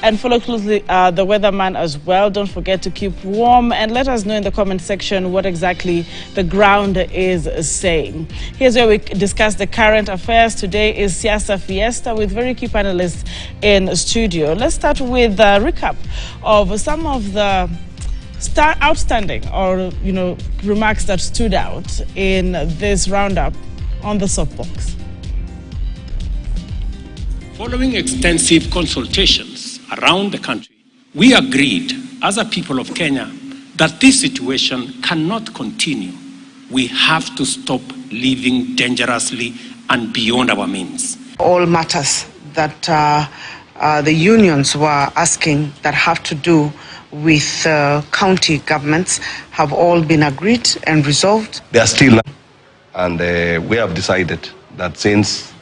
and follow closely the weatherman as well. Don't forget to keep warm and let us know in the comment section what exactly the ground is saying. Here's where we discuss the current affairs. Today is Siasa Fiesta with very key panelists in studio. Let's start with a recap of some of the outstanding or, remarks that stood out in this roundup on the soapbox. Following extensive consultations around the country, we agreed as a people of Kenya that this situation cannot continue. We have to stop living dangerously and beyond our means. All matters that the unions were asking that have to do with county governments have all been agreed and resolved. They are still, and we have decided that since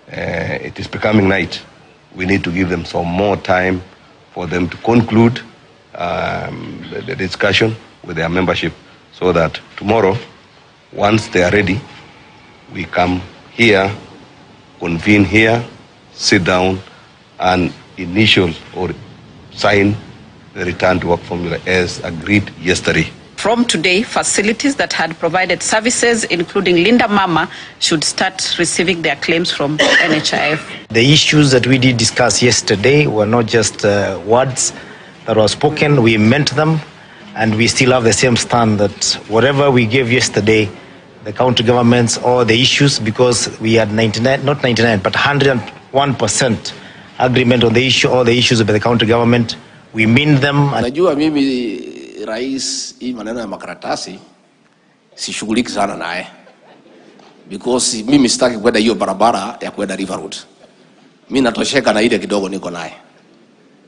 it is becoming night, we need to give them some more time for them to conclude the discussion with their membership, so that tomorrow, once they are ready, we come here, convene here, sit down, and initial or sign the return to work formula as agreed yesterday. From today, facilities that had provided services, including Linda Mama, should start receiving their claims from NHIF. The issues that we did discuss yesterday were not just words that were spoken. We meant them, and we still have the same stand that whatever we gave yesterday, the county governments or the issues, because we had 101% agreement on the issue, all the issues with the county government. We mean them. Najua mimi rais hii maneno ya makaratasi sishughuliki sana naye, because mimi sitaki kwenda hiyo barabara ya kwenda River Road. Mimi natosheka na ile kidogo niko naye.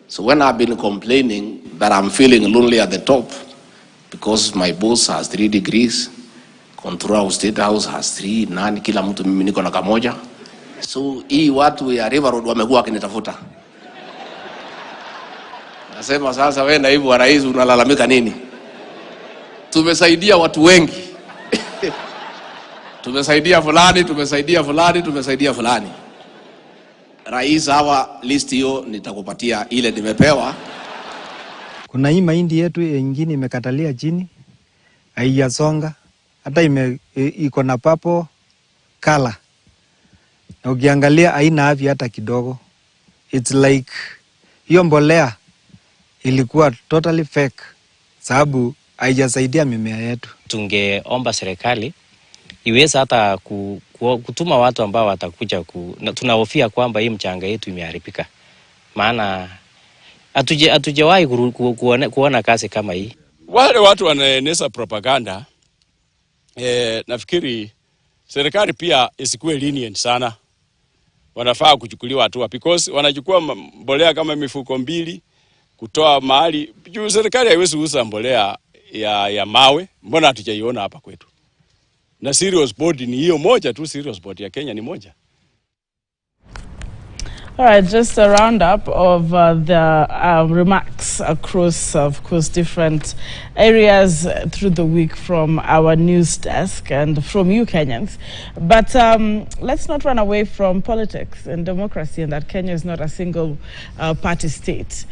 So when I've been complaining that I'm feeling lonely at the top because my boss has 3 degrees, control of State House has 3, nani kila mtu, mimi niko na kamoja. So hii watu ya River Road wamekuwa wakinitafuta. Nasema sasa wewe naibu wa rais unalalamika nini? Tumesaidia watu wengi. Tumesaidia fulani. Rais, hawa list hiyo nitakupatia ile nimepewa. Kuna hii mahindi yetu nyingine imekatalia chini, haijasonga, hata iko na papo kala. Na ukiangalia haina afya hata kidogo. It's like hiyo mbolea ilikuwa totally fake, sababu haijasaidia mimea yetu. Tungeomba serikali iweze hata kutuma watu ambao watakuja tunahofia kwamba hii mchanga yetu imeharibika. Maana hatujawahi kuona kazi kama hii. Wale watu wanaeneza propaganda, nafikiri serikali pia isikuwe lenient sana. Wanafaa kuchukuliwa hatua, because wanachukua mbolea kama mifuko 2 kutoa mahali. Juu serikali haiwezi uza mbolea ya mawe, mbona hatujaiona hapa kwetu? Na serious board ni hiyo moja tu, serious board ya Kenya ni moja. All right, just a roundup of the remarks across, of course, different areas through the week from our news desk and from you Kenyans. But let's not run away from politics and democracy, and that Kenya is not a single party state.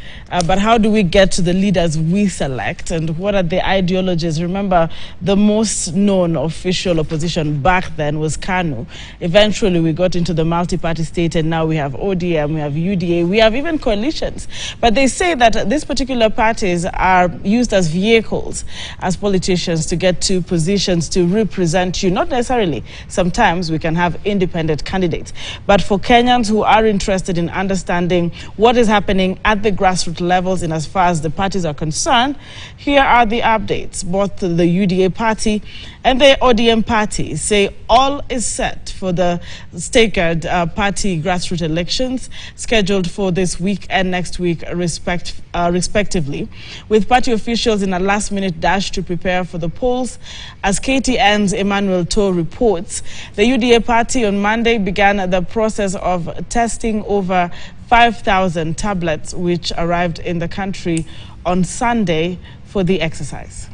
But how do we get to the leaders we select, and what are the ideologies? Remember, the most known official opposition back then was KANU. Eventually, we got into the multi-party state, and now we have ODM. We have UDA, we have even coalitions. But they say that these particular parties are used as vehicles, as politicians, to get to positions to represent you. Not necessarily. Sometimes we can have independent candidates. But for Kenyans who are interested in understanding what is happening at the grassroots levels in as far as the parties are concerned, here are the updates. Both the UDA party and the ODM party say all is set for the staggered party grassroots elections scheduled for this week and next week respectively, with party officials in a last-minute dash to prepare for the polls. As KTN's Emmanuel To reports, the UDA party on Monday began the process of testing over 5,000 tablets which arrived in the country on Sunday for the exercise.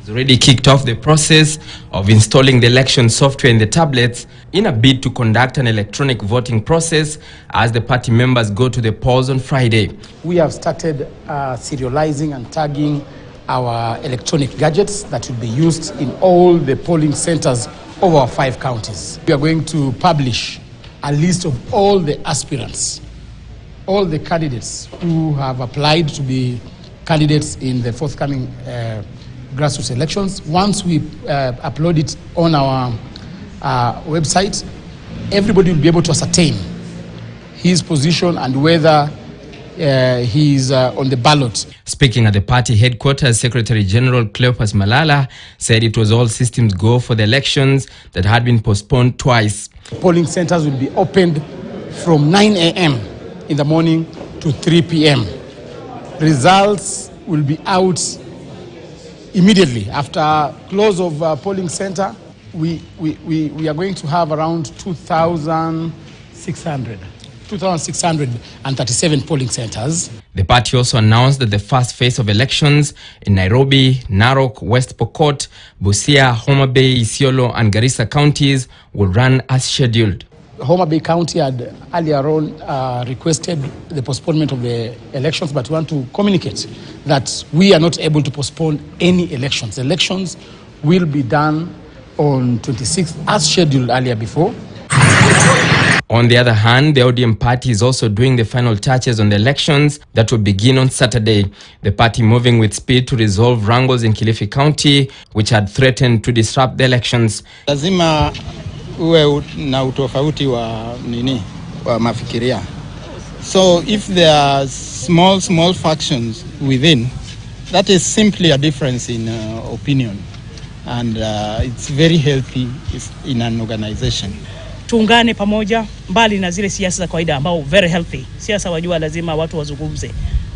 has already kicked off the process of installing the election software in the tablets in a bid to conduct an electronic voting process as the party members go to the polls on Friday. We have started serializing and tagging our electronic gadgets that will be used in all the polling centers of our 5 counties. We are going to publish a list of all the aspirants, all the candidates who have applied to be candidates in the forthcoming grassroots elections. Once we upload it on our website, everybody will be able to ascertain his position and whether he is on the ballot. Speaking at the party headquarters, Secretary General Cleopas Malala said it was all systems go for the elections that had been postponed twice. Polling centers will be opened from 9 a.m. in the morning to 3 p.m. Results will be out immediately after close of polling center. We are going to have around 2,637 polling centers. The party also announced that the first phase of elections in Nairobi, Narok, West Pokot, Busia, Homa Bay, Isiolo and Garissa counties will run as scheduled. Homa Bay County had earlier on requested the postponement of the elections, but we want to communicate that we are not able to postpone any elections. Elections will be done on 26th as scheduled earlier before. On the other hand, the ODM party is also doing the final touches on the elections that will begin on Saturday. The party moving with speed to resolve wrangles in Kilifi County, which had threatened to disrupt the elections. Lazima uwe na utofauti wa mafikiria. So if there are small factions within, that is simply a difference in opinion, and it's very healthy in an organization. Tuungane pamoja mbali na zile siasa za kawaida ambao very healthy. Siasa wajua lazima watu wazungumze.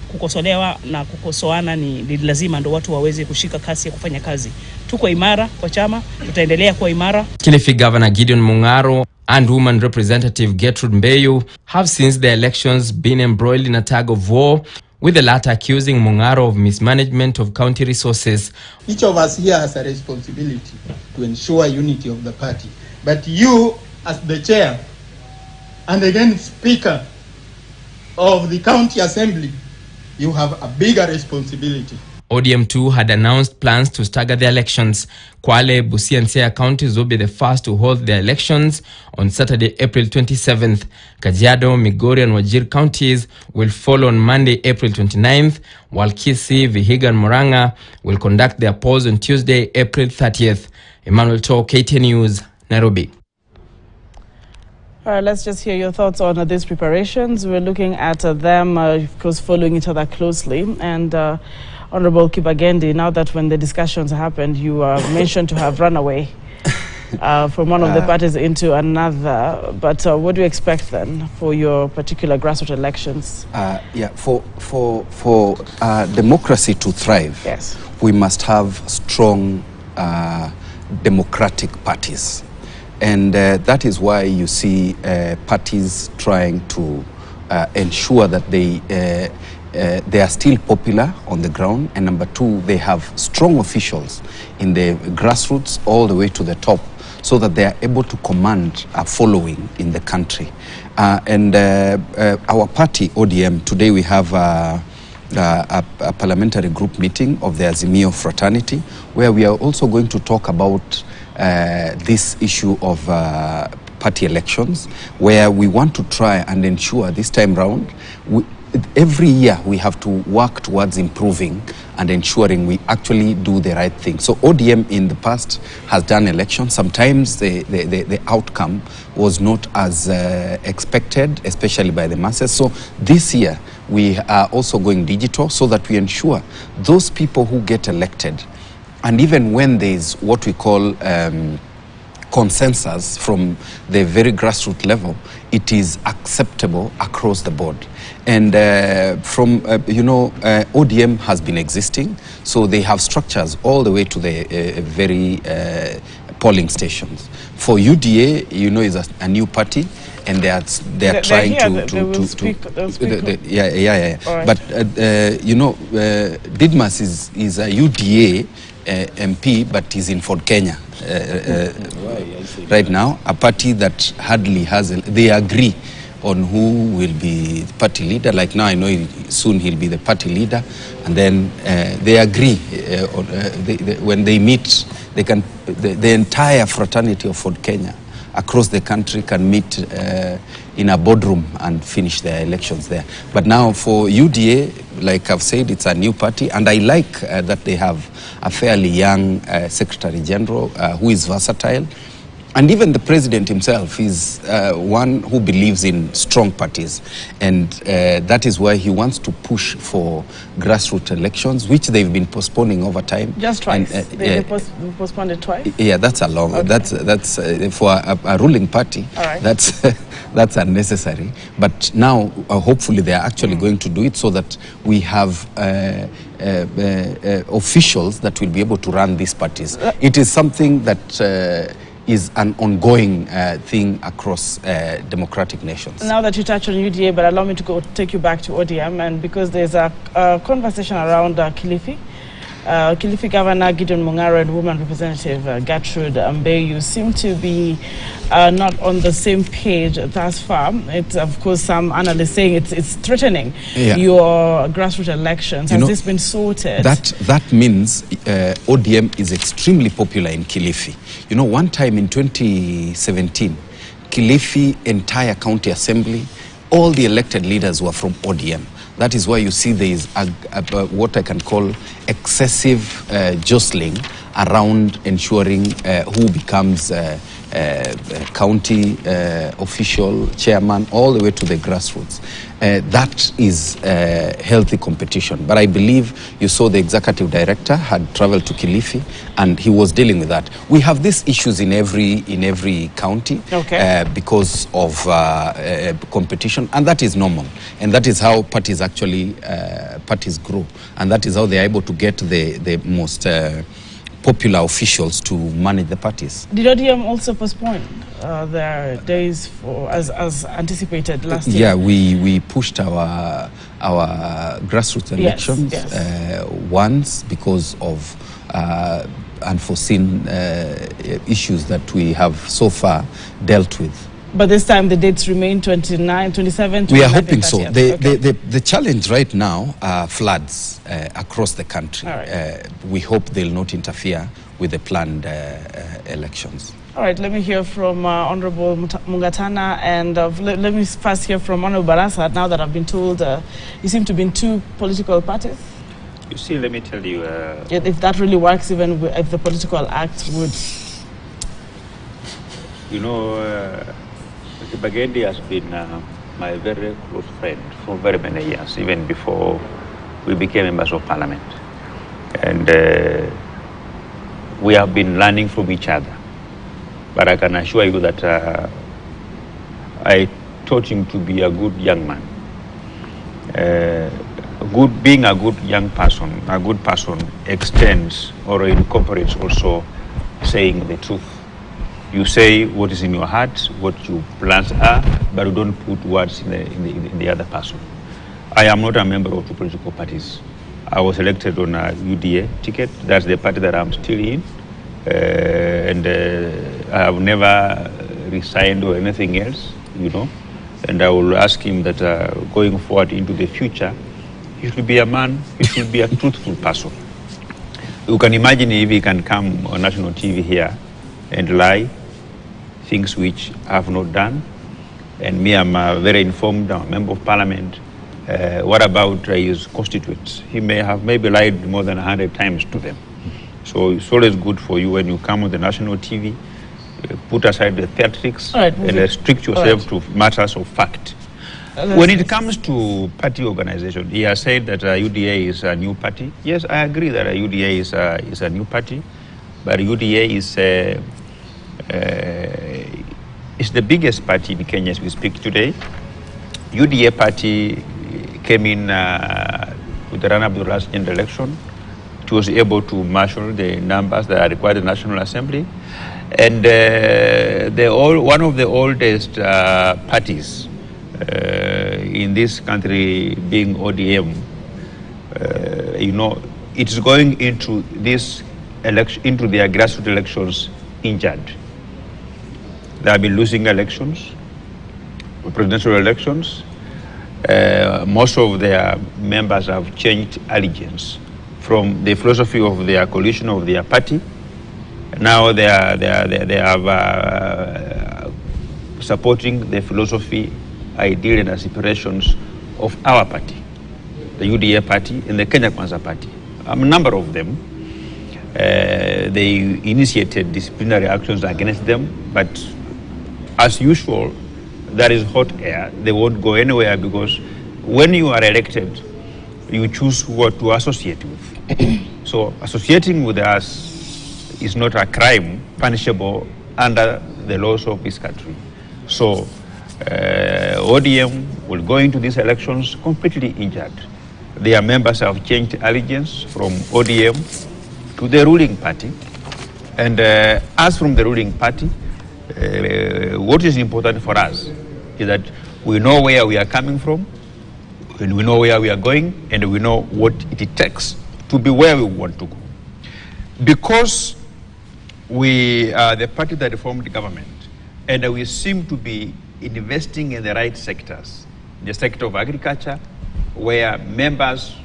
Kukosolewa na kukosoana ni lazima ndo watu waweze kushika kasi ya kufanya kazi. Tuko imara kwa chama, tutaendelea kuwa imara. Kilifi Governor Gideon Mungaro and Woman Representative Gertrude Mbeyu have since the elections been embroiled in a tug of war, with the latter accusing Mungaro of mismanagement of county resources. Each of us here has a responsibility to ensure unity of the party. But you, as the chair and again speaker of the county assembly, you have a bigger responsibility. ODM too had announced plans to stagger the elections. Kwale, Busia and Siaya counties will be the first to hold their elections on Saturday, April 27th. Kajiado, Migori and Wajir counties will follow on Monday, April 29th, while Kisii, Vihiga and Murang'a will conduct their polls on Tuesday, April 30th. Emmanuel To, KTN News, Nairobi. All right, let's just hear your thoughts on these preparations. We're looking at them, of course, following each other closely. And Honorable Kibagendi, now that when the discussions happened, you mentioned to have run away from one of the parties into another. But what do you expect then for your particular grassroots elections? Yeah, for democracy to thrive, yes, we must have strong democratic parties. And that is why you see parties trying to ensure that they are still popular on the ground, and number two, they have strong officials in the grassroots all the way to the top, so that they are able to command a following in the country. And our party, ODM, today we have a parliamentary group meeting of the Azimio fraternity, where we are also going to talk about this issue of party elections, where we want to try and ensure this time round, every year we have to work towards improving and ensuring we actually do the right thing. So ODM in the past has done elections. Sometimes the outcome was not as expected, especially by the masses. So this year we are also going digital, so that we ensure those people who get elected, and even when there is what we call consensus from the very grassroots level, it is acceptable across the board. And ODM has been existing, so they have structures all the way to the very polling stations. For UDA, is a new party, and they are trying to speak. Yeah. Right. But Didmas is a UDA MP, but is in Ford Kenya right now, a party that hardly has, they agree on who will be the party leader. Like now, I know soon he'll be the party leader, and then they agree when they meet, they can, the entire fraternity of Ford Kenya across the country can meet in a boardroom and finish their elections there. But now for UDA, like I've said, it's a new party, and I like that they have a fairly young Secretary General who is versatile. And even the president himself is one who believes in strong parties. And that is why he wants to push for grassroots elections, which they've been postponing over time. Just twice? They postponed it twice? Yeah, that's a long, okay. That's for a ruling party, right. That's unnecessary. But now, hopefully, they are actually going to do it so that we have officials that will be able to run these parties. It is something that is an ongoing thing across democratic nations. Now that you touch on UDA, but allow me to take you back to ODM, and because there's a conversation around Kilifi. Kilifi Governor Gideon Mung'aro and Woman Representative Gertrude Mbeyu seem to be not on the same page thus far. It's, of course, some analysts saying it's threatening your grassroots elections. Has this been sorted? That means ODM is extremely popular in Kilifi. You know, one time in 2017, Kilifi entire county assembly, all the elected leaders were from ODM. That is why you see there is what I can call excessive jostling around ensuring who becomes county official, chairman, all the way to the grassroots. That is healthy competition. But I believe you saw the executive director had traveled to Kilifi, and he was dealing with that. We have these issues in every county because of competition, and that is normal. And that is how parties actually parties grow, and that is how they are able to get the most popular officials to manage the parties. Did ODM also postpone their days for as anticipated last year? Yeah, we pushed our grassroots elections once because of unforeseen issues that we have so far dealt with. But this time the dates remain 29, 27, 29, we are hoping so. The challenge right now are floods across the country. Right. We hope they'll not interfere with the planned elections. All right, let me hear from Honorable Mungatana, and let me first hear from Honorable Barasa. Now that I've been told you seem to be in two political parties. You see, let me tell you... if that really works, even if the political act would... You know... Bagedi has been my very close friend for very many years, even before we became members of parliament. And we have been learning from each other. But I can assure you that I taught him to be a good young man. Being a good young person, a good person extends or incorporates also saying the truth. You say what is in your heart, what your plans are, but you don't put words in the other person. I am not a member of two political parties. I was elected on a UDA ticket. That's the party that I'm still in. And I have never resigned or anything else, you know. And I will ask him that going forward into the future, he should be a man, he should be a truthful person. You can imagine if he can come on national TV here and lie, things which I have not done. And me, I'm a very informed member of parliament. What about his constituents? He may have maybe lied more than 100 times to them. So it's always good for you when you come on the national TV, put aside the theatrics and restrict yourself to matters of fact. When it comes to party organization, he has said that UDA is a new party. Yes, I agree that UDA is a new party, but UDA is the biggest party in Kenya as we speak today. UDA party came in with the run-up to the last general election. It was able to marshal the numbers that are required in the National Assembly. And one of the oldest parties in this country being ODM, you know, it's going into this into their grassroots elections injured. They have been losing elections, presidential elections. Most of their members have changed allegiance from the philosophy of their coalition of their party. Now they have supporting the philosophy, ideal and aspirations of our party, the UDA party and the Kenya Kwanza party. A number of them, they initiated disciplinary actions against them, but as usual, there is hot air. They won't go anywhere because when you are elected, you choose who to associate with. So associating with us is not a crime punishable under the laws of this country. So ODM will go into these elections completely injured. Their members have changed allegiance from ODM to the ruling party. And as from the ruling party, what is important for us is that we know where we are coming from, and we know where we are going, and we know what it takes to be where we want to go. Because we are the party that formed the government, and we seem to be investing in the right sectors, the sector of agriculture, where members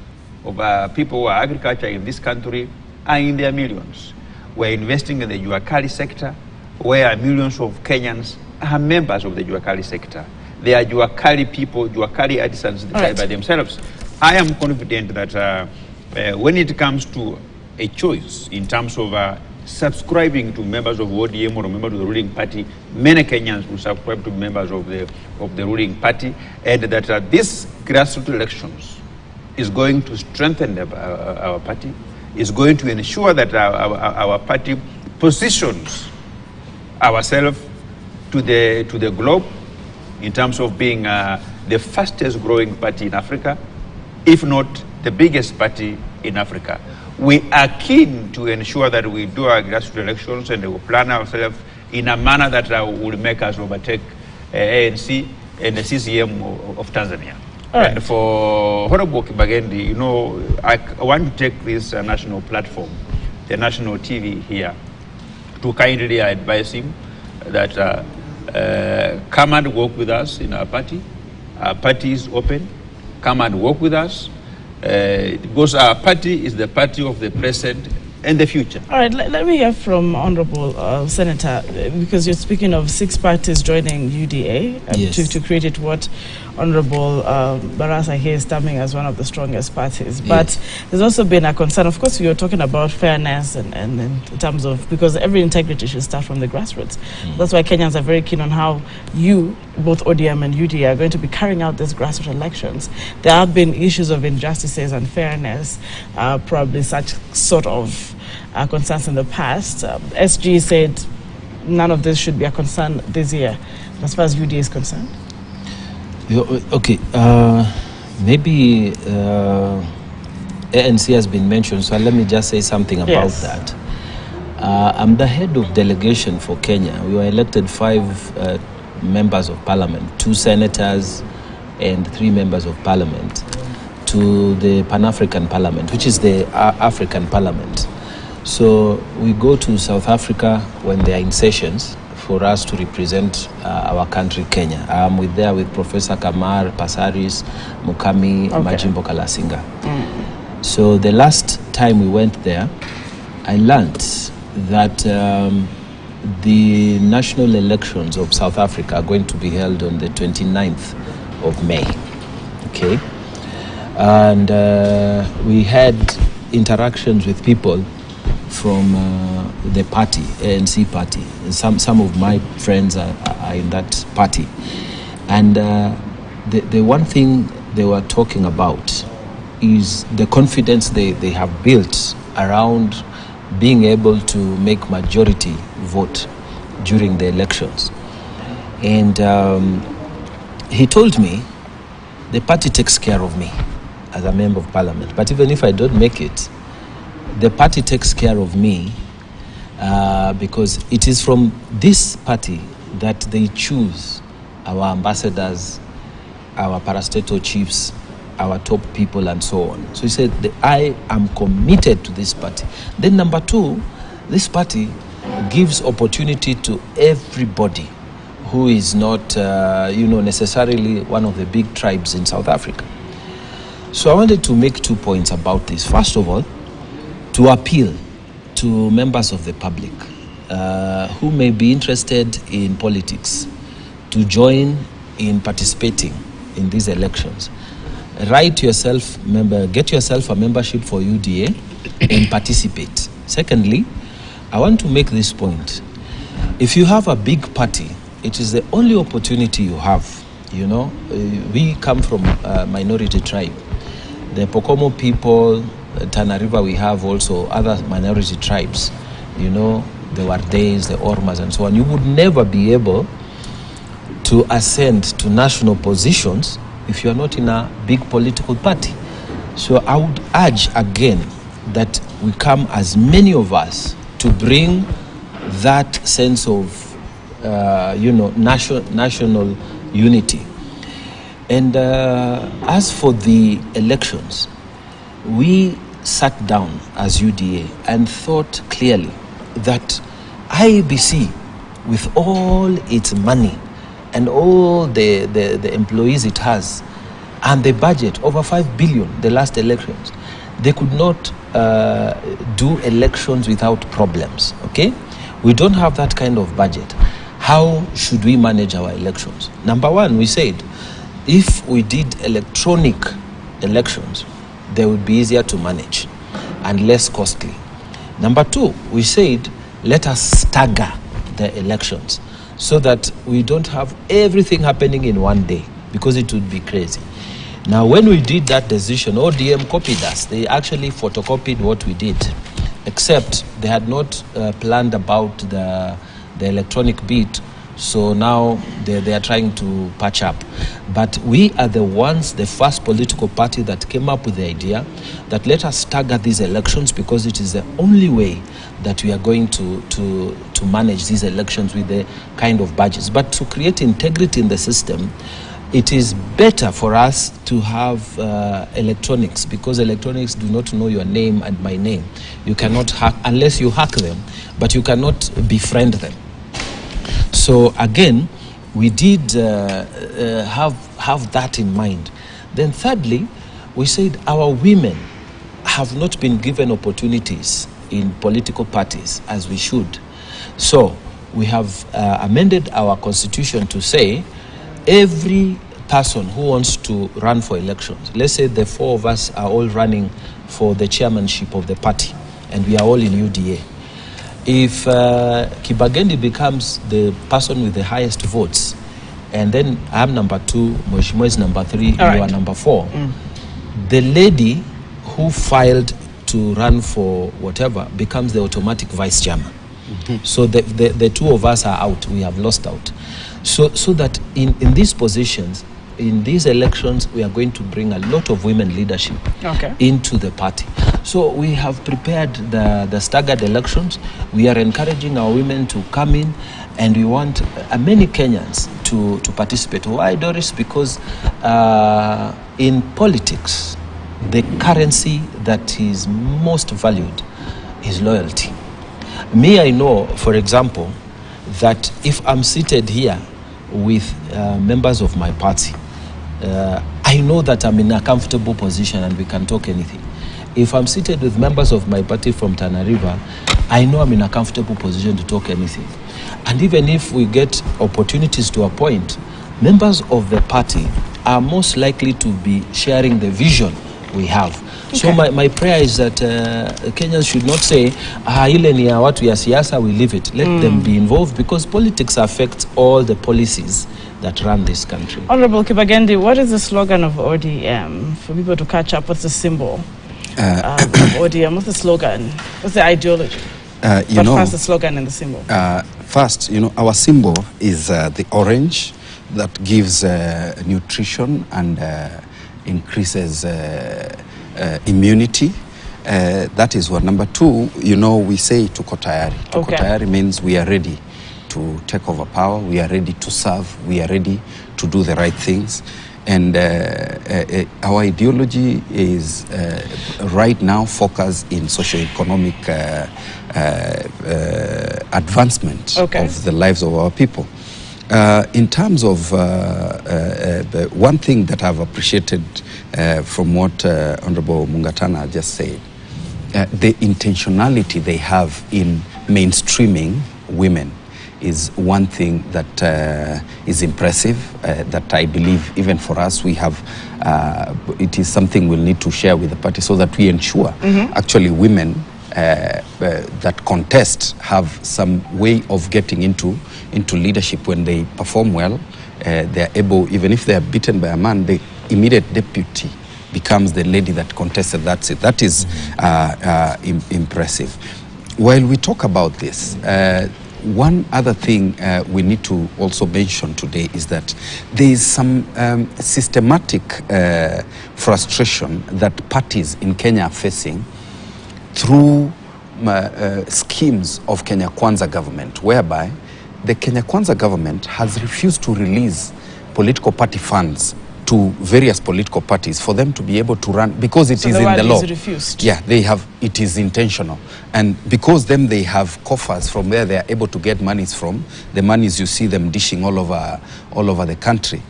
of people who are agriculture in this country are in their millions. We're investing in the Juakali sector, where millions of Kenyans are members of the Juakali sector. They are Juakali people, Juakali artisans by themselves. I am confident that when it comes to a choice in terms of subscribing to members of ODM or members of the ruling party, many Kenyans will subscribe to members of the ruling party, and that this grassroots elections is going to strengthen our party, is going to ensure that our party positions ourselves to the globe in terms of being the fastest growing party in Africa, if not the biggest party in Africa. We are keen to ensure that we do our grassroots elections and we plan ourselves in a manner that will make us overtake ANC and the CCM of Tanzania. Right. And for Honorable Kibagendi, you know, I want to take this national platform, the national TV here, to kindly advise him that come and work with us in our party. Our party is open. Come and work with us. Because our party is the party of the present and the future. All right, let me hear from Honorable Senator, because you're speaking of 6 parties joining UDA to create it what Honorable Barasa here is terming as one of the strongest parties. But there's also been a concern, of course, you're talking about fairness and in terms of, because every integrity should start from the grassroots. That's why Kenyans are very keen on how you, both ODM and UDA, are going to be carrying out these grassroots elections. There have been issues of injustices and fairness, probably such sort of concerns in the past. SG said none of this should be a concern this year, as far as UDA is concerned. Okay, maybe ANC has been mentioned, so let me just say something about that. I'm the head of delegation for Kenya. We were elected 5 members of parliament, 2 senators and 3 members of parliament to the Pan-African Parliament, which is the African Parliament. So we go to South Africa when they are in sessions for us to represent our country, Kenya. I'm there with Professor Kamar, Pasaris, Mukami, Majimbo Kalasinga. So the last time we went there, I learned that the national elections of South Africa are going to be held on the 29th of May. Okay? And we had interactions with people from the party, ANC party. Some of my friends are in that party. And the one thing they were talking about is the confidence they have built around being able to make majority vote during the elections. And he told me the party takes care of me as a member of parliament. But even if I don't make it, the party takes care of me because it is from this party that they choose our ambassadors, our parastatal chiefs, our top people, and so on. So he said, I am committed to this party. Then number 2, This party gives opportunity to everybody who is not, necessarily one of the big tribes in South Africa. So I wanted to make 2 points about this. First of all, to appeal to members of the public who may be interested in politics to join in participating in these elections. Get yourself a membership for UDA and participate. Secondly, I want to make this point. If you have a big party, it is the only opportunity you have. We come from a minority tribe. The Pokomo people, Tana River, we have also other minority tribes. The Wardays, the Ormas, and so on. You would never be able to ascend to national positions if you are not in a big political party. So I would urge again that we come, as many of us, to bring that sense of national unity. And as for the elections, we sat down as UDA and thought clearly that IEBC, with all its money and all the employees it has, and the budget, over 5 billion, the last elections, they could not do elections without problems, okay? We don't have that kind of budget. How should we manage our elections? Number one, we said, if we did electronic elections, they would be easier to manage and less costly. Number two, we said, let us stagger the elections so that we don't have everything happening in one day, because it would be crazy. Now, when we did that decision, ODM copied us. They actually photocopied what we did, except they had not planned about the electronic bit. So now they are trying to patch up. But we are the first political party that came up with the idea that let us stagger these elections, because it is the only way that we are going to manage these elections with the kind of budgets. But to create integrity in the system, it is better for us to have electronics, because electronics do not know your name and my name. You cannot hack, unless you hack them, but you cannot befriend them. So again, we did have that in mind. Then thirdly, we said our women have not been given opportunities in political parties as we should. So we have amended our constitution to say every person who wants to run for elections, let's say the four of us are all running for the chairmanship of the party and we are all in UDA. If Kibagendi becomes the person with the highest votes, and then I'm number 2, Mheshimiwa is number 3, you are number 4, the lady who filed to run for whatever becomes the automatic vice chairman. So the two of us are out, we have lost out. So that in these positions, in these elections, we are going to bring a lot of women leadership into the party. So we have prepared the staggered elections. We are encouraging our women to come in, and we want many Kenyans to participate. Why, Doris? Because in politics, the currency that is most valued is loyalty. Me, I know, for example, that if I'm seated here with members of my party, I know that I'm in a comfortable position and we can talk anything. If I'm seated with members of my party from Tana River, I know I'm in a comfortable position to talk anything. And even if we get opportunities to appoint, members of the party are most likely to be sharing the vision we have. So my prayer is that Kenyans should not say, ile ni ya watu ya siasa, we leave it. Let them be involved, because politics affects all the policies that run this country. Honorable Kibagendi, what is the slogan of ODM? For people to catch up, what's the symbol of ODM? What's the slogan? What's the ideology? First, the slogan and the symbol. First, our symbol is the orange that gives nutrition and increases immunity. That is one. Number 2, we say tuko tayari. Tuko tayari means we are ready to take over power. We are ready to serve. We are ready to do the right things. And our ideology is right now focused in socio-economic advancement of the lives of our people. In terms of one thing that I've appreciated from what Honorable Mungatana just said, the intentionality they have in mainstreaming women is one thing that is impressive, that I believe even for us we have, it is something we'll need to share with the party so that we ensure actually women that contest have some way of getting into leadership. When they perform well, they are able, even if they are beaten by a man, the immediate deputy becomes the lady that contested. That's it. That is impressive. While we talk about this, one other thing we need to also mention today is that there is some systematic frustration that parties in Kenya are facing through schemes of Kenya Kwanza government, whereby the Kenya Kwanza government has refused to release political party funds to various political parties for them to be able to run, because it is in the law. Refused. Yeah, they have, it is intentional. And because then they have coffers from where they are able to get monies from, the monies you see them dishing all over the country.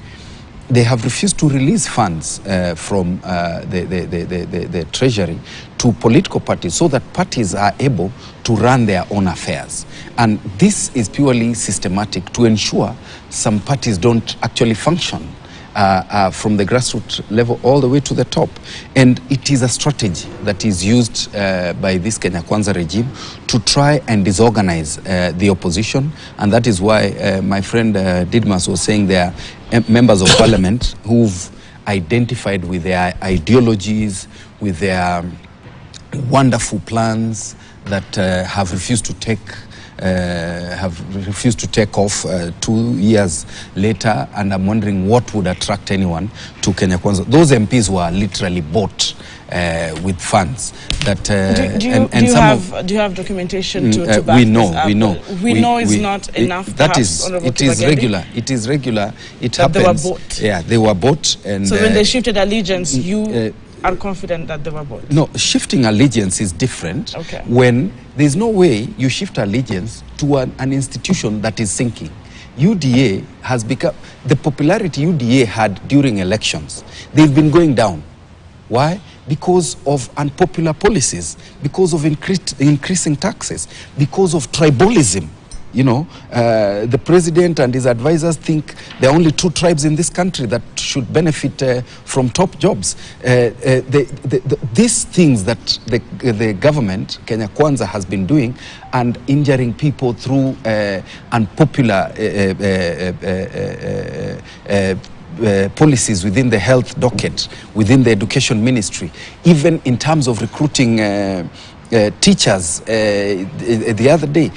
They have refused to release funds from the treasury to political parties so that parties are able to run their own affairs. And this is purely systematic to ensure some parties don't actually function from the grassroots level all the way to the top. And it is a strategy that is used by this Kenya Kwanza regime to try and disorganize the opposition. And that is why my friend Didmas was saying there are members of parliament who've identified with their ideologies, with their wonderful plans that have refused to take off 2 years later, and I'm wondering what would attract anyone to Kenya Kwanza. Those MPs were literally bought with funds. That do you have documentation to back we know, this up? We know is not enough. That is, it is regular. It is regular. It happens. They were bought. Yeah, they were bought. And so when they shifted allegiance, you are confident that they were bought? No, shifting allegiance is different. Okay. When there's no way you shift allegiance to an institution that is sinking. UDA has become, the popularity UDA had during elections, they've been going down. Why? Because of unpopular policies, because of increasing taxes, because of tribalism. You know, the president and his advisors think there are only 2 tribes in this country that should benefit from top jobs. These things that the government, Kenya Kwanza, has been doing and injuring people through unpopular policies within the health docket, within the education ministry, even in terms of recruiting teachers the other day.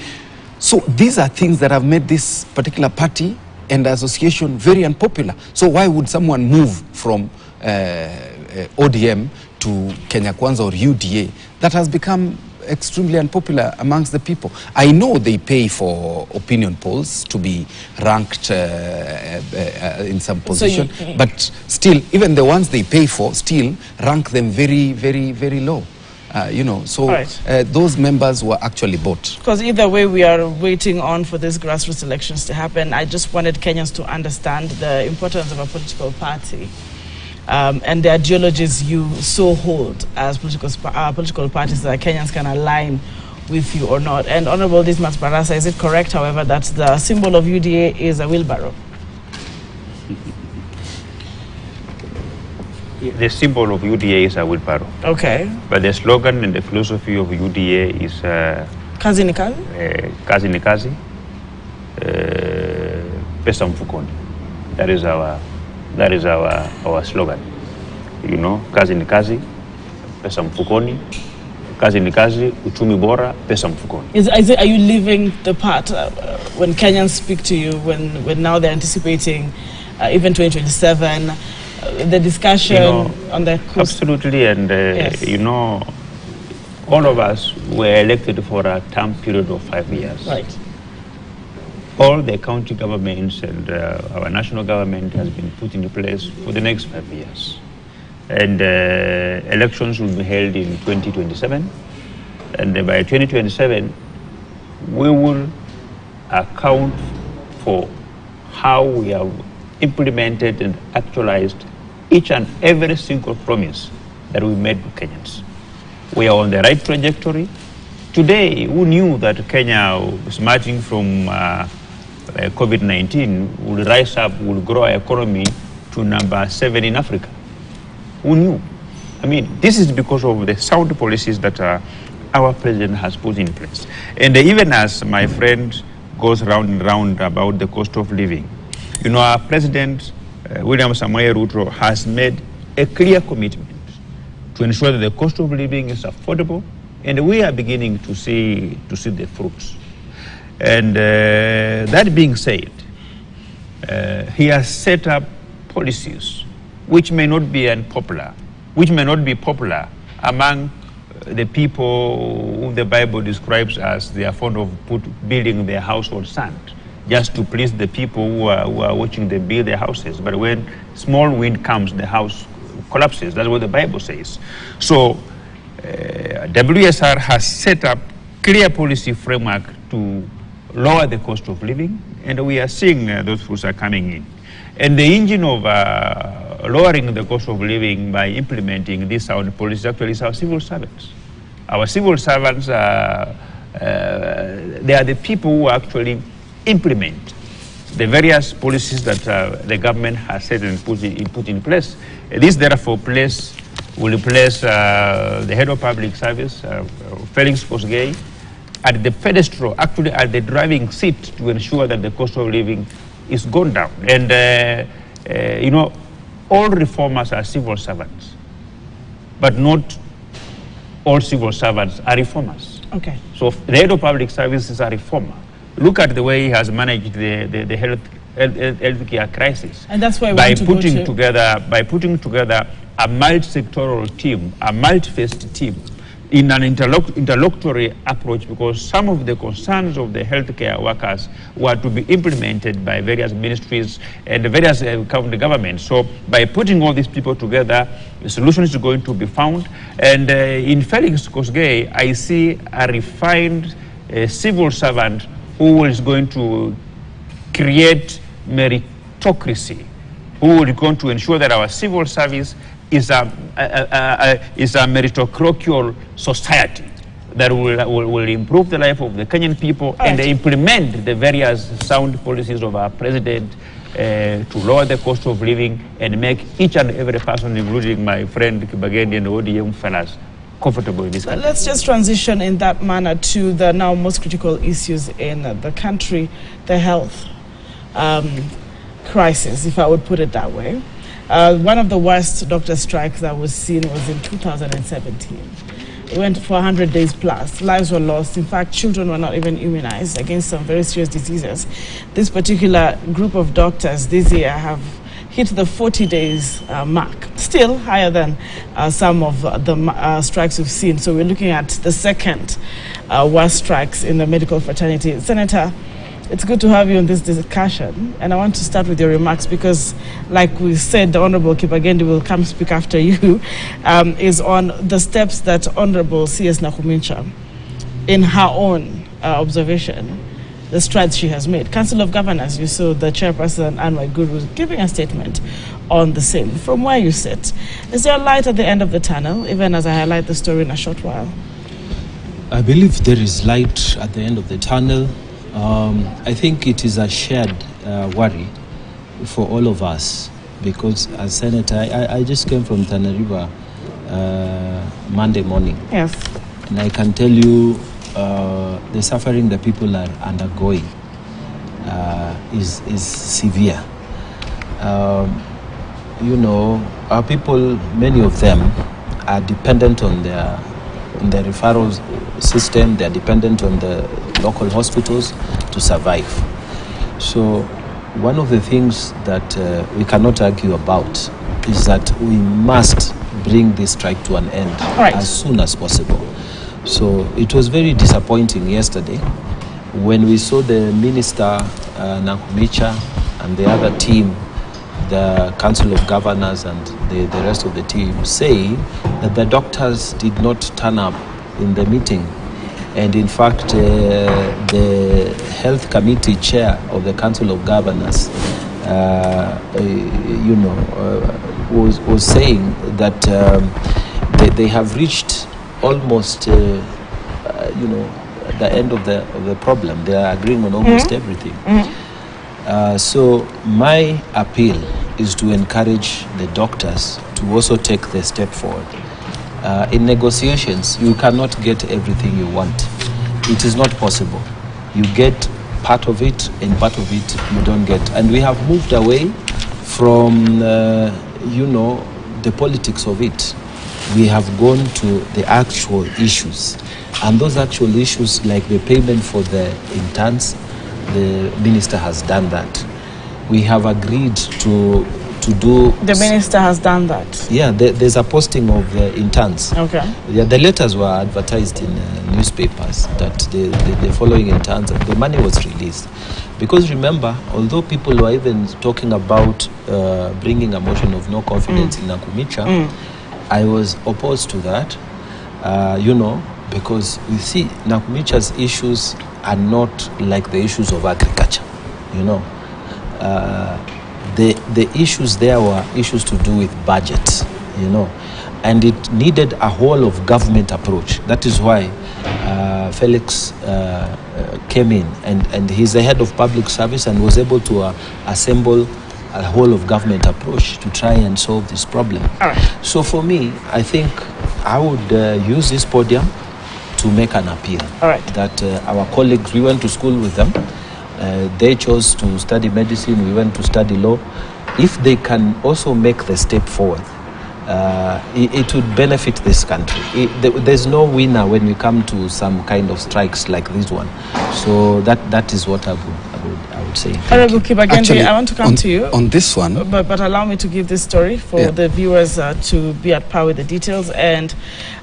So these are things that have made this particular party and association very unpopular. So why would someone move from ODM to Kenya Kwanza or UDA that has become extremely unpopular amongst the people? I know they pay for opinion polls to be ranked in some position, but still, even the ones they pay for still rank them very, very, very low. You know, so those members were actually bought. Because either way, we are waiting on for these grassroots elections to happen. I just wanted Kenyans to understand the importance of a political party and the ideologies you so hold as political parties that Kenyans can align with you or not. And Honorable Dismas Barasa, is it correct, however, that the symbol of UDA is a wheelbarrow? The symbol of UDA is a wheelbarrow. Okay. But the slogan and the philosophy of UDA is kazi ni kazi? Kazi ni kazi, pesa mfukoni. That is our slogan. You know, kazi ni kazi, pesa mfukoni. Kazi ni kazi, uchumi bora, pesa mfukoni. Are you living the part when Kenyans speak to you, when now they're anticipating even 2027? The discussion on the coast. Absolutely, and you know, all of us were elected for a term period of 5 years. Right. all the county governments and our national government has been put into place for the next 5 years. And elections will be held in 2027. And by 2027, we will account for how we have implemented and actualized each and every single promise that we made to Kenyans. We are on the right trajectory. Today, who knew that Kenya was marching from COVID-19 will rise up, will grow our economy to number 7 in Africa? Who knew? I mean, this is because of the sound policies that our president has put in place. And even as my friend goes round and round about the cost of living, you know, our president, William Samoei Ruto, has made a clear commitment to ensure that the cost of living is affordable, and we are beginning to see the fruits. And that being said, he has set up policies which may not be unpopular, which may not be popular among the people whom the Bible describes as they are fond of building their house on sand, just to please the people who are watching them build their houses. But when small wind comes, the house collapses. That's what the Bible says. So WSR has set up clear policy framework to lower the cost of living, and we are seeing those fruits are coming in. And the engine of lowering the cost of living by implementing this sound policy actually is our civil servants. Our civil servants, they are the people who actually implement the various policies that the government has set and put in place. This therefore will replace the head of public service, Felix Kosgei, at the pedestal, actually at the driving seat, to ensure that the cost of living is gone down. And you know, all reformers are civil servants, but not all civil servants are reformers. Okay. So the head of public service is a reformer. Look at the way he has managed the healthcare crisis. And that's why by putting together a multi-sectoral team, a multi-faced team, in an interlocutory approach, because some of the concerns of the healthcare workers were to be implemented by various ministries and various county governments. So by putting all these people together, the solution is going to be found. And in Felix Kosgei, I see a refined civil servant who is going to create meritocracy, who is going to ensure that our civil service is a meritocratic society that will improve the life of the Kenyan people and implement the various sound policies of our president to lower the cost of living and make each and every person, including my friend Kibageni and ODM fellas, comfortable in this country. Let's just transition in that manner to the now most critical issues in the country, the health crisis, if I would put it that way. One of the worst doctor strikes that was seen was in 2017. It went for 100 days plus. Lives were lost. In fact, children were not even immunized against some very serious diseases. This particular group of doctors this year have hit the 40 days mark, still higher than some of the strikes we've seen. So we're looking at the second worst strikes in the medical fraternity. Senator, it's good to have you on this discussion, and I want to start with your remarks because, like we said, the Honorable Kipagendi will come speak after you, is on the steps that Honorable C.S. Nakhumicha, in her own observation, the strides she has made. Council of Governors, you saw the chairperson, Anwar Guru, giving a statement on the same. From where you sit, is there a light at the end of the tunnel, even as I highlight the story in a short while? I believe there is light at the end of the tunnel. I think it is a shared worry for all of us because as Senator, I just came from Tana River Monday morning. Yes. And I can tell you the suffering the people are undergoing is severe. You know, our people, many of them are dependent on their referral system. They're dependent on the local hospitals to survive. So one of the things that we cannot argue about is that we must bring this strike to an end as soon as possible. So it was very disappointing yesterday when we saw the minister Nakumicha and the other team, the Council of Governors and the rest of the team, say that the doctors did not turn up in the meeting. And in fact, the Health Committee Chair of the Council of Governors, was saying that they have reached almost, the end of the problem. They are agreeing on almost everything. So my appeal is to encourage the doctors to also take the step forward. In negotiations, you cannot get everything you want. It is not possible. You get part of it, and part of it you don't get. And we have moved away from, the politics of it. We have gone to the actual issues. And those actual issues, like the payment for the interns, the minister has done that. We have agreed to do... The minister has done that? Yeah, there's a posting of interns. Okay. Yeah, the letters were advertised in newspapers that the following interns, the money was released. Because remember, although people were even talking about bringing a motion of no confidence in Nakumicha, I was opposed to that, because you see, Nakumicha's issues are not like the issues of agriculture, The issues there were issues to do with budget, and it needed a whole of government approach. That is why Felix came in, and he's the head of public service and was able to assemble a whole of government approach to try and solve this problem. All right. So for me, I think I would use this podium to make an appeal. All right. That our colleagues, we went to school with them. They chose to study medicine, we went to study law. If they can also make the step forward, it would benefit this country. There's no winner when we come to some kind of strikes like this one. So that is what I would say. Honorable Kibagendi, I want to come to you. On this one. But allow me to give this story for the viewers to be at par with the details. And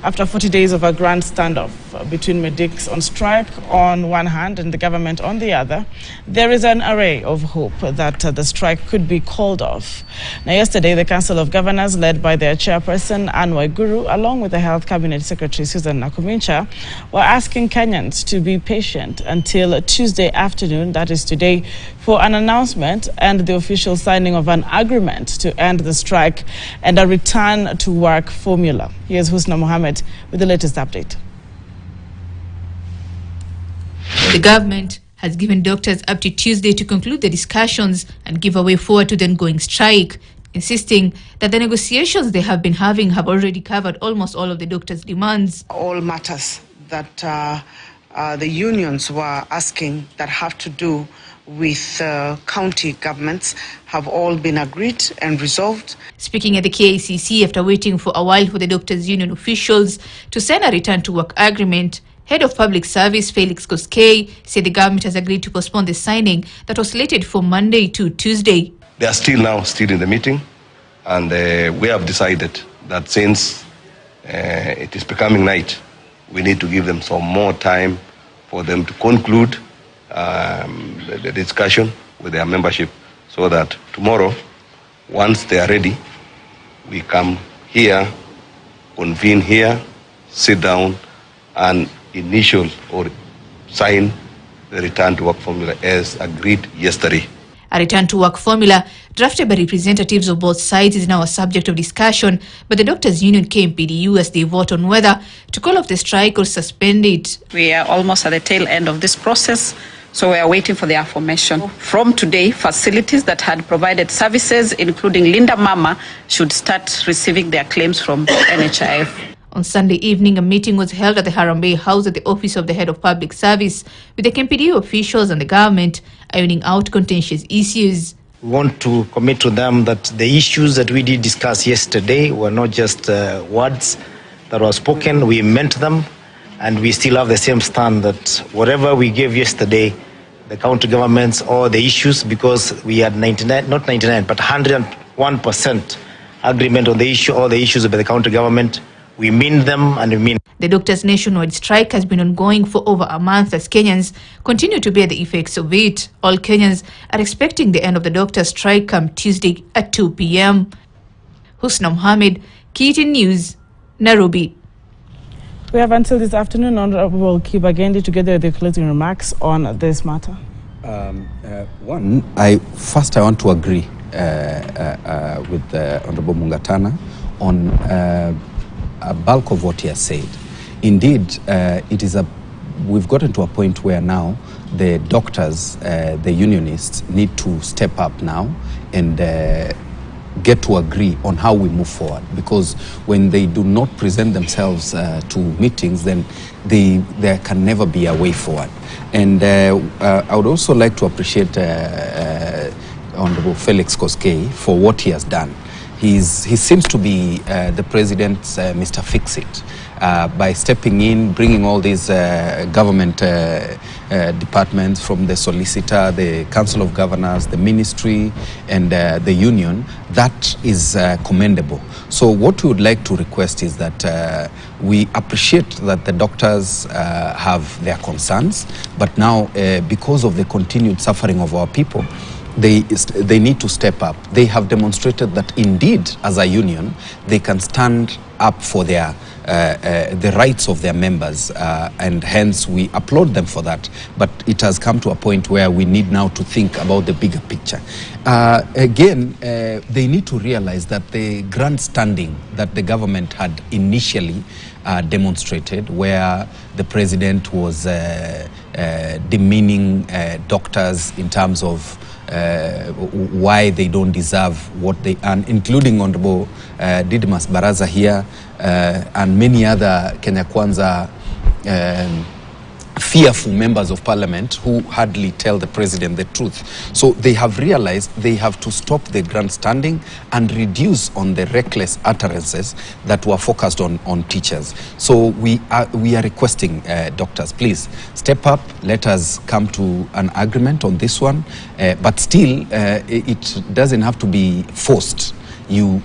after 40 days of a grand standoff between medics on strike on one hand and the government on the other, there is an array of hope that the strike could be called off. Now, yesterday, the Council of Governors, led by their chairperson, Anwar Guru, along with the Health Cabinet Secretary, Susan Nakumicha, were asking Kenyans to be patient until Tuesday afternoon, that is today, for an announcement and the official signing of an agreement to end the strike and a return to work formula. Here's Husna Mohammed with the latest update. The government has given doctors up to Tuesday to conclude the discussions and give a way forward to the ongoing strike, insisting that the negotiations they have been having have already covered almost all of the doctors' demands. All matters that the unions were asking that have to do with county governments have all been agreed and resolved. Speaking at the KICC after waiting for a while for the doctors' union officials to sign a return to work agreement, Head of Public Service Felix Koskei said the government has agreed to postpone the signing that was slated for Monday to Tuesday. They are still in the meeting, and we have decided that since it is becoming night, we need to give them some more time for them to conclude the discussion with their membership, so that tomorrow, once they are ready, we come here, convene here, sit down, and initial or sign the return to work formula as agreed yesterday. A return to work formula drafted by representatives of both sides is now a subject of discussion, but the Doctors Union KMPDU as they vote on whether to call off the strike or suspend it. We are almost at the tail end of this process, so we are waiting for the affirmation. From today, facilities that had provided services, including Linda Mama, should start receiving their claims from NHIF. On Sunday evening, a meeting was held at the Harambee House at the office of the Head of Public Service, with the KMPDU officials and the government ironing out contentious issues. We want to commit to them that the issues that we did discuss yesterday were not just words that were spoken. We meant them, and we still have the same stand that whatever we gave yesterday, the county governments or the issues, because we had 101% agreement on the issue, all the issues by the county government, We mean them and we mean. The doctors' nationwide strike has been ongoing for over a month as Kenyans continue to bear the effects of it. All Kenyans are expecting the end of the doctors' strike come Tuesday at 2 p.m. Husna Mohammed, KTN News, Nairobi. We have until this afternoon, Honorable Kibagendi, to get the closing remarks on this matter. One, I want to agree with Honorable Mungatana on a bulk of what he has said. Indeed, we've gotten to a point where now the doctors, the unionists, need to step up now and get to agree on how we move forward, because when they do not present themselves to meetings, then there can never be a way forward. And I would also like to appreciate Honorable Felix Koskei for what he has done. He seems to be the president's Mr. Fix-It by stepping in, bringing all these government departments, from the solicitor, the Council of Governors, the ministry, and the union. That is commendable. So what we would like to request is that we appreciate that the doctors have their concerns, but now because of the continued suffering of our people, they need to step up. They have demonstrated that indeed, as a union, they can stand up for their the rights of their members, and hence we applaud them for that. But it has come to a point where we need now to think about the bigger picture. Again, they need to realize that the grandstanding that the government had initially demonstrated, where the president was demeaning doctors in terms of why they don't deserve what they earn, including Honorable Didmas Baraza here and many other Kenya Kwanza fearful members of parliament who hardly tell the president the truth. So they have realized they have to stop the grandstanding and reduce on the reckless utterances that were focused on teachers. So we are requesting doctors, please step up, let us come to an agreement on this one, but still it doesn't have to be forced. You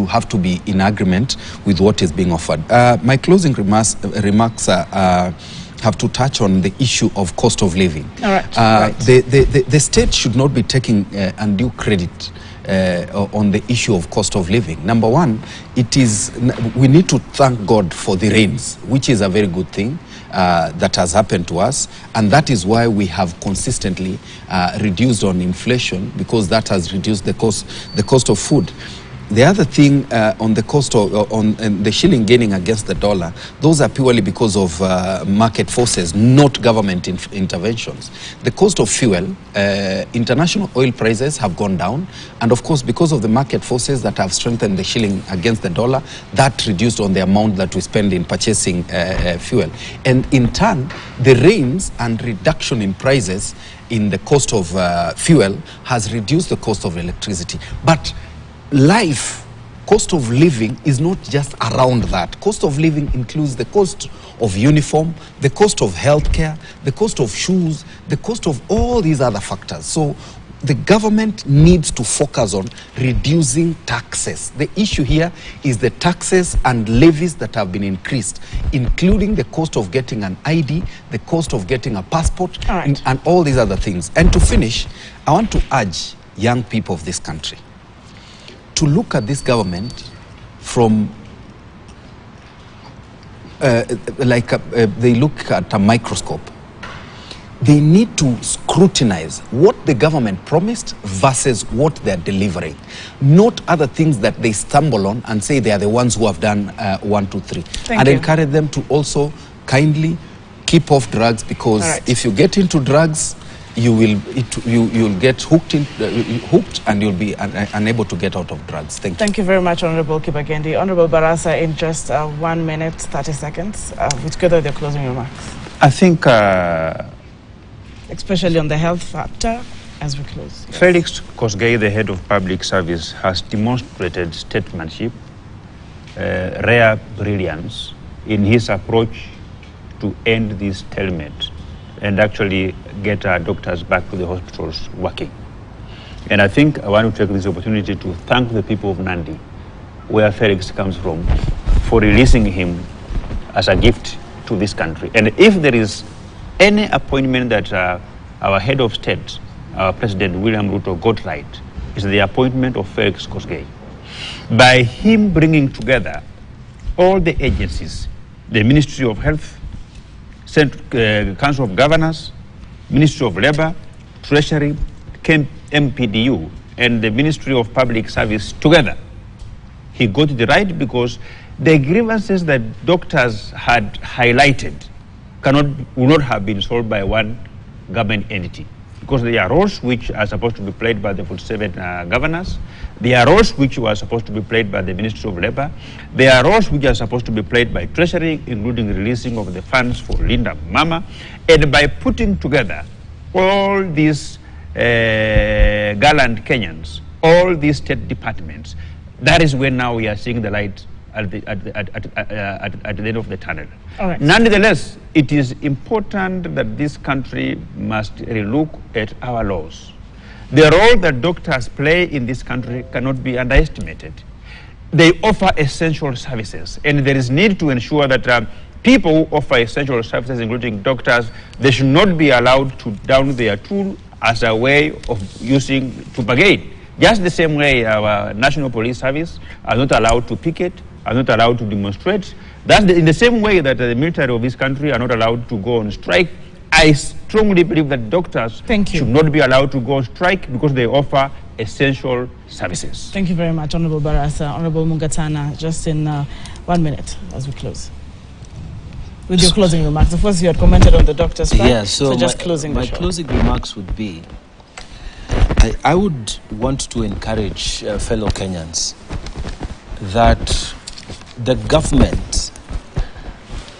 have to be in agreement with what is being offered. My closing remarks have to touch on the issue of cost of living. All right. The state should not be taking undue credit on the issue of cost of living. Number one, we need to thank God for the rains, which is a very good thing that has happened to us, and that is why we have consistently reduced on inflation, because that has reduced the cost of food. The other thing on the cost of the shilling gaining against the dollar, those are purely because of market forces, not government interventions. The cost of fuel, international oil prices have gone down, and of course because of the market forces that have strengthened the shilling against the dollar, that reduced on the amount that we spend in purchasing fuel. And in turn, the rains and reduction in prices in the cost of fuel has reduced the cost of electricity. But life, cost of living is not just around that. Cost of living includes the cost of uniform, the cost of healthcare, the cost of shoes, the cost of all these other factors. So the government needs to focus on reducing taxes. The issue here is the taxes and levies that have been increased, including the cost of getting an ID, the cost of getting a passport, and all these other things. And to finish, I want to urge young people of this country to look at this government from they look at a microscope. They need to scrutinize what the government promised versus what they're delivering, not other things that they stumble on and say they are the ones who have done 1, 2, 3. Thank you. Encourage them to also kindly keep off drugs, because if you get into drugs, you'll get hooked and you'll be unable to get out of drugs. Thank you very much, Honorable Kibagendi. Honorable Barasa, in just 1 minute, 30 seconds, together with your closing remarks. I think... especially on the health factor, as we close. Yes. Felix Koskei, the head of public service, has demonstrated statesmanship, rare brilliance in his approach to end this stalemate and actually get our doctors back to the hospitals working. And I think I want to take this opportunity to thank the people of Nandi, where Felix comes from, for releasing him as a gift to this country. And if there is any appointment that our head of state, our President William Ruto, got right, is the appointment of Felix Koskei. By him bringing together all the agencies, the Ministry of Health, Council of Governors, Ministry of Labor, Treasury, MPDU, and the Ministry of Public Service together, he got it right, because the grievances that doctors had highlighted will not have been solved by one government entity, because there are roles which are supposed to be played by the 47 governors. There are roles which were supposed to be played by the Ministry of Labor. There are roles which are supposed to be played by Treasury, including releasing of the funds for Linda Mama. And by putting together all these gallant Kenyans, all these state departments, that is when now we are seeing the light at the end of the tunnel. All right. Nonetheless, it is important that this country must relook at our laws. The role that doctors play in this country cannot be underestimated. They offer essential services, and there is need to ensure that people who offer essential services, including doctors, they should not be allowed to down their tool as a way of using to bargain. Just the same way our National Police Service are not allowed to picket, are not allowed to demonstrate. That's in the same way that the military of this country are not allowed to go on strike. I strongly believe that doctors should not be allowed to go on strike because they offer essential services. Thank you very much, Honorable Barasa. Honorable Mungatana, just in 1 minute as we close. With your closing remarks. Of course, you had commented on the doctor's strike. Yeah, so just closing the show. My closing remarks would be, I would want to encourage fellow Kenyans that the government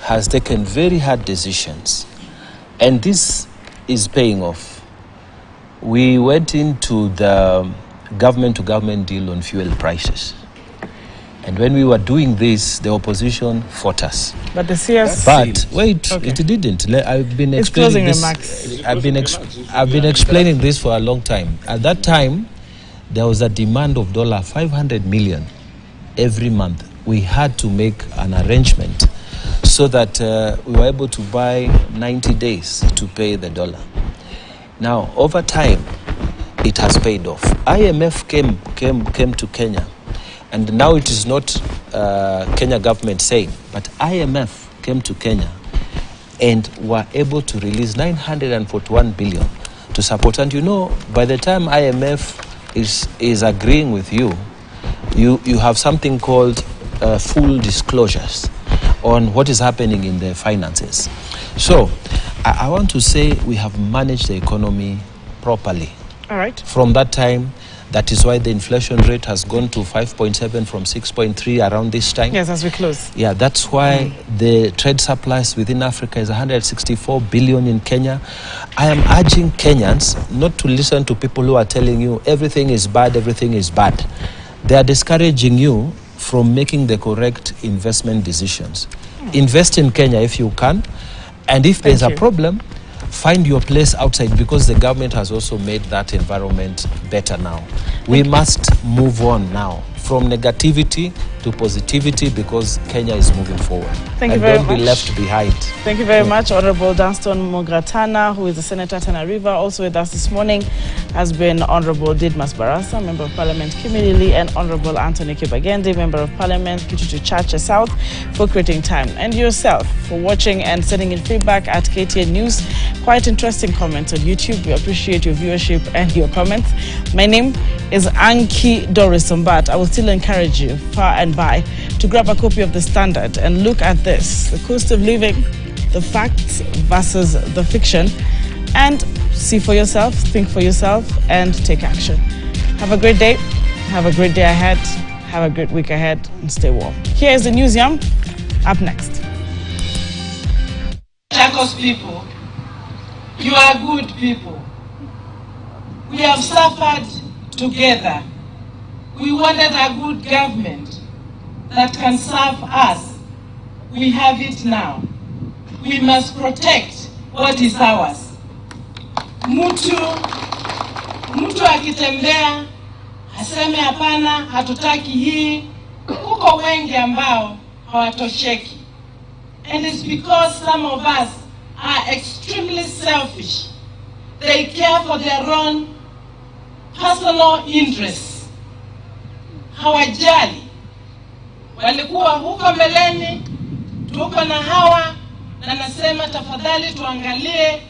has taken very hard decisions, and this is paying off. We went into the government-to-government deal on fuel prices, and when we were doing this, the opposition fought us. But the CS... But wait, it didn't. I've been explaining this. I've been explaining this for a long time. At that time, there was a demand of $500 million every month. We had to make an arrangement so that we were able to buy 90 days to pay the dollar. Now, over time, it has paid off. IMF came to Kenya, and now it is not Kenya government saying, but IMF came to Kenya and were able to release 941 billion to support. And you know, by the time IMF is agreeing with you, you have something called full disclosures on what is happening in the finances. So I want to say we have managed the economy properly. All right. From that time, that is why the inflation rate has gone to 5.7 from 6.3 around this time. Yes, as we close. Yeah, that's why the trade surplus within Africa is 164 billion in Kenya. I am urging Kenyans not to listen to people who are telling you everything is bad, everything is bad. They are discouraging you from making the correct investment decisions. Invest in Kenya if you can, and if there's a problem, find your place outside, because the government has also made that environment better now. We must move on now from negativity to positivity, because Kenya is moving forward. Thank you very much. And don't be left behind. Thank you very much, Honorable Dunstan Mungatana, who is the Senator Tana River. Also with us this morning has been Honorable Didmas Barasa, Member of Parliament Kimilili, and Honorable Anthony Kibagendi, Member of Parliament Kitutu Chacha South, for creating time. And yourself for watching and sending in feedback at KTN News. Quite interesting comments on YouTube. We appreciate your viewership and your comments. My name is Anki Doris Umbat. I will still encourage you far and by to grab a copy of The Standard and look at this, the cost of living, the facts versus the fiction, and see for yourself, think for yourself, and take action. Have a great day. Have a great day ahead. Have a great week ahead, and stay warm. Here is the news yum. Up next. Chakos people, you are good people. We have suffered together. We wanted a good government that can serve us. We have it now. We must protect what is ours. Mtu akitembea aseme hapana, hatutaki hii. Kuko wengi ambao hawatosheki. And it's because some of us are extremely selfish. They care for their own personal interests. Hawajali. Walikuwa huko mbeleni, tuko na hawa, na nasema tafadhali tuangalie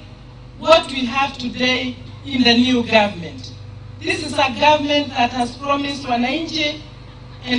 what we have today in the new government. This is a government that has promised wananchi